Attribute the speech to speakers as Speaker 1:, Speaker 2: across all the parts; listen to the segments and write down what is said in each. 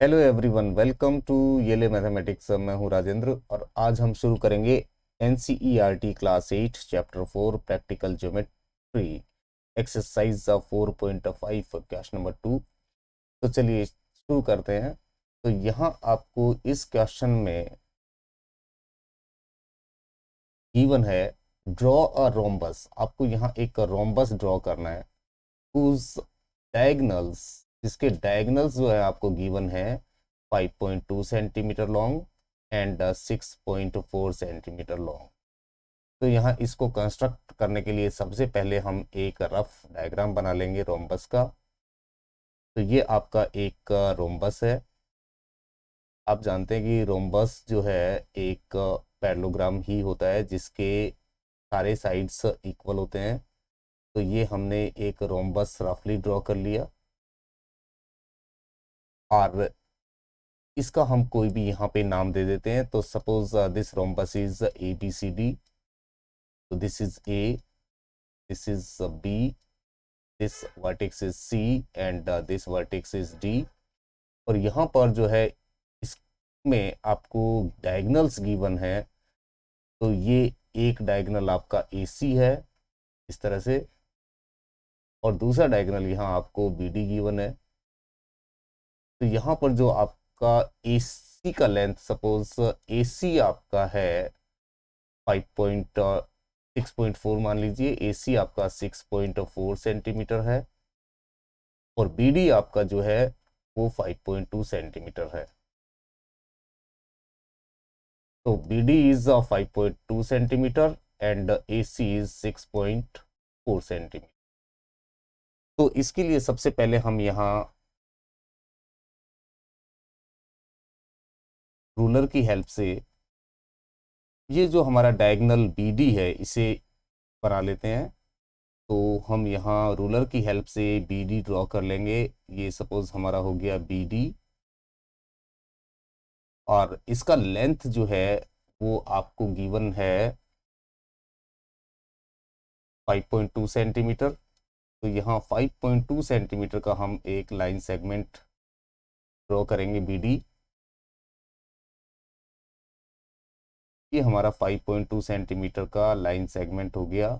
Speaker 1: Hello everyone, welcome to येले mathematics. मैं हूं राजेंद्र और आज हम शुरू करेंगे NCERT class 8 chapter 4 practical geometry exercise 4.5 question number 2। तो चलिए शुरू करते हैं। तो यहाँ आपको इस क्वेश्चन में गिवन है ड्रॉ अ रोम्बस। आपको यहाँ एक रोम्बस ड्रॉ करना है उस डायगनल्स, जिसके डायगनल्स जो है आपको गिवन है 5.2 centimetre long and 6.4 centimetre long. तो यहाँ इसको कंस्ट्रक्ट करने के लिए सबसे पहले हम एक रफ डायग्राम बना लेंगे रोम्बस का। तो ये आपका एक रोम्बस है। आप जानते हैं कि रोम्बस जो है एक पैरेललोग्राम ही होता है जिसके सारे साइड्स इक्वल होते हैं। तो ये हमने एक रोम्बस रफली ड्रॉ कर लिया और इसका हम कोई भी यहाँ पे नाम दे देते हैं। तो suppose this rhombus is A B C D. तो this is A, this is B, this vertex is C and this vertex is D. और यहाँ पर जो है इसमें आपको डायगनल्स गिवन है। तो ये एक डायगनल आपका ए सी है इस तरह से, और दूसरा डायगनल यहाँ आपको बी डी गिवन है। तो यहाँ पर जो आपका ए सी का लेंथ, सपोज ए सी आपका है 6.4 मान लीजिए। ए सी आपका 6.4 सेंटीमीटर है और बी डी आपका जो है वो 5.2 सेंटीमीटर है। तो B D is 5.2 centimetre and A C is 6.4 centimetre. तो इसके लिए सबसे पहले हम यहाँ रूलर की हेल्प से ये जो हमारा डायगोनल बी डी है इसे बना लेते हैं। तो हम यहाँ रूलर की हेल्प से बी डी ड्रॉ कर लेंगे। ये सपोज हमारा हो गया बी डी और इसका लेंथ जो है वो आपको गिवन है 5.2 सेंटीमीटर। तो यहाँ 5.2 सेंटीमीटर का हम एक लाइन सेगमेंट ड्रॉ करेंगे बी डी। ये हमारा 5.2 सेंटीमीटर का लाइन सेगमेंट हो गया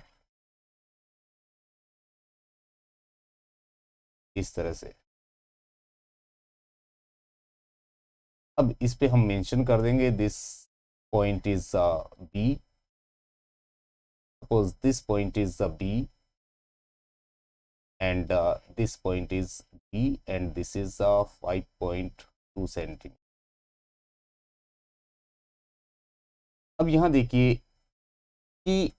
Speaker 1: इस तरह से। अब इस पे हम मेंशन कर देंगे this point is B. Suppose this point is B and this point is B and this is 5.2 centimetre. अब यहाँ देखिए कि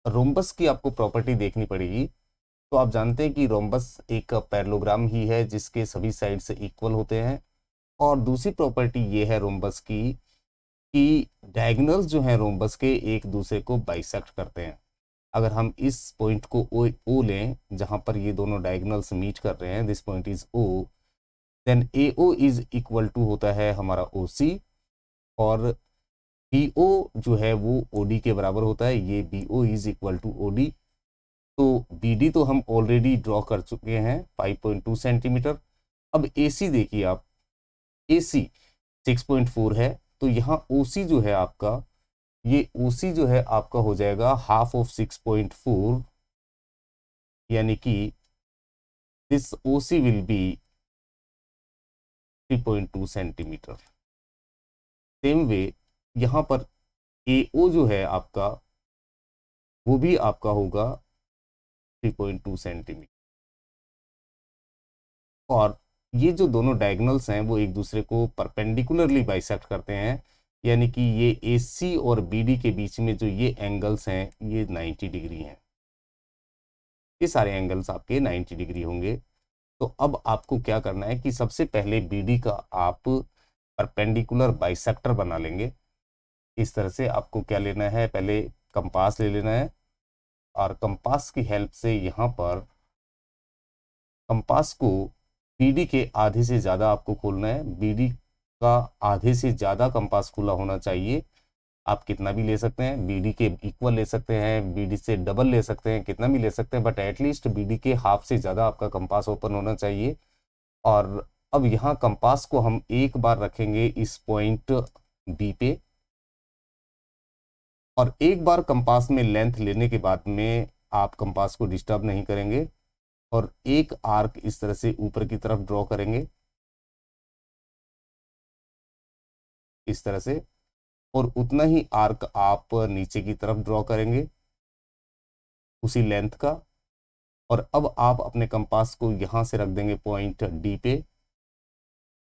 Speaker 1: रोम्बस की आपको प्रॉपर्टी देखनी पड़ेगी। तो आप जानते हैं कि रोम्बस एक पैरेललोग्राम ही है जिसके सभी साइड से इक्वल होते हैं। और दूसरी प्रॉपर्टी ये है रोम्बस की कि डायगोनल्स जो हैं रोम्बस के एक दूसरे को बाइसेक्ट करते हैं। अगर हम इस पॉइंट को ओ लें जहां पर ये दोनों डायगोनल्स मीट कर रहे हैं, this point is O, then A O is equal to होता है हमारा ओ सी और बी ओ जो है वो ओ डी के बराबर होता है। ये B O is equal to O D. तो बी डी तो हम ऑलरेडी ड्रॉ कर चुके हैं 5.2 सेंटीमीटर। अब ए सी देखिए आप, ए सी 6.4 है। तो यहाँ ओ सी जो है आपका, ये ओसी जो है आपका हो जाएगा हाफ ऑफ 6.4, यानी कि this OC will be 3.2 centimetre. Same way यहाँ पर एओ जो है आपका वो भी आपका होगा 3.2 सेंटीमीटर। और ये जो दोनों डायगोनल्स हैं वो एक दूसरे को परपेंडिकुलरली बाइसेक्ट करते हैं, यानी कि ये ए सी और बी डी के बीच में जो ये एंगल्स हैं ये 90 डिग्री हैं। ये सारे एंगल्स आपके 90 डिग्री होंगे। तो अब आपको क्या करना है कि सबसे पहले बी डी का आप परपेंडिकुलर बाइसेक्टर बना लेंगे। इस तरह से आपको क्या लेना है, पहले कंपास ले लेना है और कंपास की हेल्प से यहाँ पर कंपास को बीडी के आधे से ज़्यादा आपको खोलना है। बीडी का आधे से ज़्यादा कंपास खुला होना चाहिए। आप कितना भी ले सकते हैं, बीडी के इक्वल ले सकते हैं, बीडी से डबल ले सकते हैं, कितना भी ले सकते हैं, बट एटलीस्ट बीडी के हाफ से ज़्यादा आपका कंपास ओपन होना चाहिए। और अब यहाँ कंपास को हम एक बार रखेंगे इस पॉइंट बी पे, और एक बार कंपास में लेंथ लेने के बाद में आप कंपास को डिस्टर्ब नहीं करेंगे और एक आर्क इस तरह से ऊपर की तरफ ड्रॉ करेंगे इस तरह से, और उतना ही आर्क आप नीचे की तरफ ड्रॉ करेंगे उसी लेंथ का। और अब आप अपने कंपास को यहां से रख देंगे पॉइंट डी पे,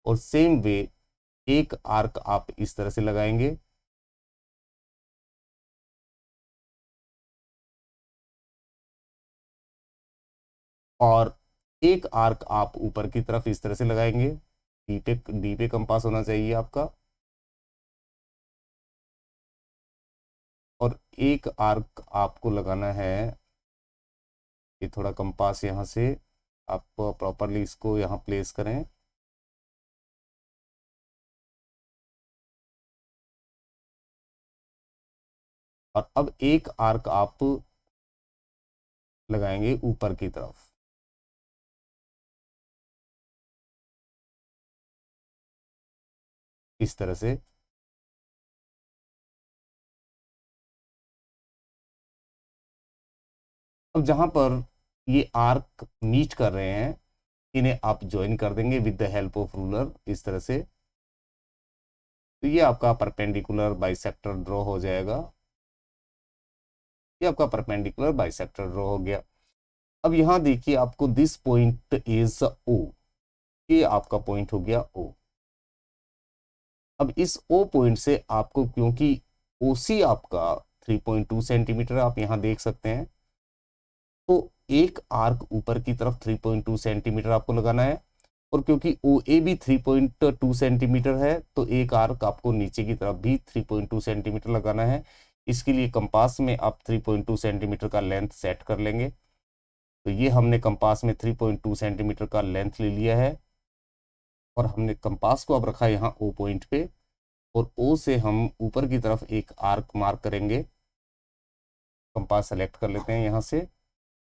Speaker 1: और सेम वे एक आर्क आप इस तरह से लगाएंगे और एक आर्क आप ऊपर की तरफ इस तरह से लगाएंगे। डी पे कंपास होना चाहिए आपका, और एक आर्क आपको लगाना है। ये थोड़ा कंपास यहाँ से आप प्रॉपरली इसको यहाँ प्लेस करें, और अब एक आर्क आप लगाएंगे ऊपर की तरफ इस तरह से। अब जहां पर ये आर्क मीट कर रहे हैं, इन्हें आप ज्वाइन कर देंगे with the help of ruler इस तरह से। तो ये आपका परपेंडिकुलर बाइसेक्टर ड्रॉ हो जाएगा। ये आपका परपेंडिकुलर बाइसेक्टर ड्रॉ हो गया। अब यहां देखिए आपको दिस पॉइंट इज ओ, ये आपका पॉइंट हो गया ओ। अब इस ओ पॉइंट से आपको, क्योंकि ओसी आपका 3.2 सेंटीमीटर आप यहां देख सकते हैं, तो एक आर्क ऊपर की तरफ 3.2 सेंटीमीटर आपको लगाना है, और क्योंकि ओ ए भी 3.2 सेंटीमीटर है तो एक आर्क आपको नीचे की तरफ भी 3.2 सेंटीमीटर लगाना है। इसके लिए कंपास में आप 3.2 सेंटीमीटर का लेंथ सेट कर लेंगे। तो ये हमने कंपास में 3.2 सेंटीमीटर का लेंथ ले लिया है, और हमने कंपास को अब रखा है यहाँ ओ पॉइंट पे, और ओ से हम ऊपर की तरफ एक आर्क मार्क करेंगे। कंपास सेलेक्ट कर लेते हैं यहाँ से,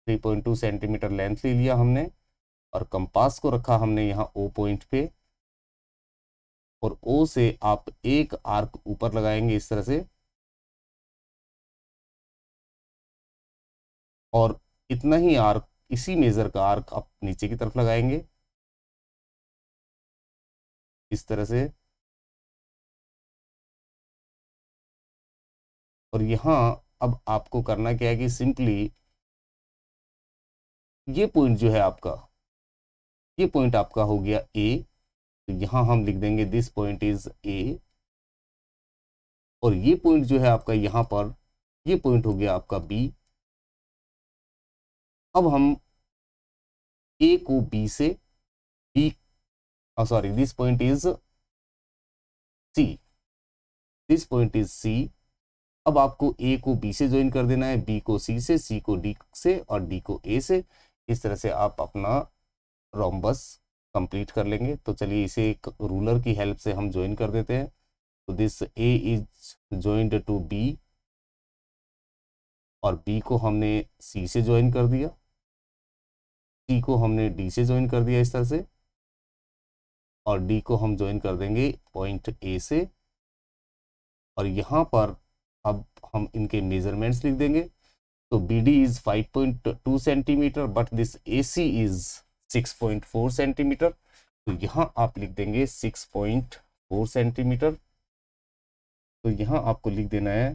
Speaker 1: 3.2 सेंटीमीटर लेंथ ले लिया हमने, और कंपास को रखा हमने यहाँ ओ पॉइंट पे, और ओ से आप एक आर्क ऊपर लगाएंगे इस तरह से, और इतना ही आर्क, इसी मेजर का आर्क आप नीचे की तरफ लगाएंगे इस तरह से। और यहाँ अब आपको करना क्या है कि सिंपली ये पॉइंट जो है आपका, ये पॉइंट आपका हो गया ए, तो यहाँ हम लिख देंगे दिस पॉइंट इज ए। और ये पॉइंट जो है आपका यहाँ पर, ये पॉइंट हो गया आपका बी। अब हम ए को बी से, B sorry this point is C, this point is C. अब आपको ए को बी से ज्वाइन कर देना है, बी को सी से, सी को डी से, और डी को ए से। इस तरह से आप अपना रोम्बस कंप्लीट कर लेंगे। तो चलिए इसे एक रूलर की हेल्प से हम ज्वाइन कर देते हैं। तो this A is joined to B, और बी को हमने सी से ज्वाइन कर दिया, सी को हमने डी से ज्वाइन कर दिया इस तरह से, और डी को हम ज्वाइन कर देंगे पॉइंट ए से। और यहाँ पर अब हम इनके मेजरमेंट्स लिख देंगे। तो B D is 5.2 centimetre, but this A C is 6.4 centimetre. तो यहाँ आप लिख देंगे 6.4 सेंटीमीटर। तो यहाँ आपको लिख देना है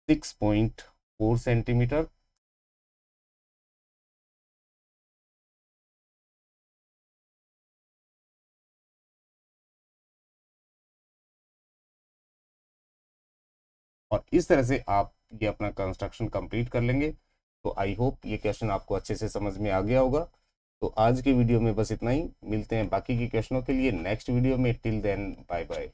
Speaker 1: 6.4 सेंटीमीटर। और इस तरह से आप ये अपना कंस्ट्रक्शन कंप्लीट कर लेंगे। तो आई होप ये क्वेश्चन आपको अच्छे से समझ में आ गया होगा। तो आज के वीडियो में बस इतना ही, मिलते हैं बाकी के क्वेश्चनों के लिए नेक्स्ट वीडियो में। Till then bye bye.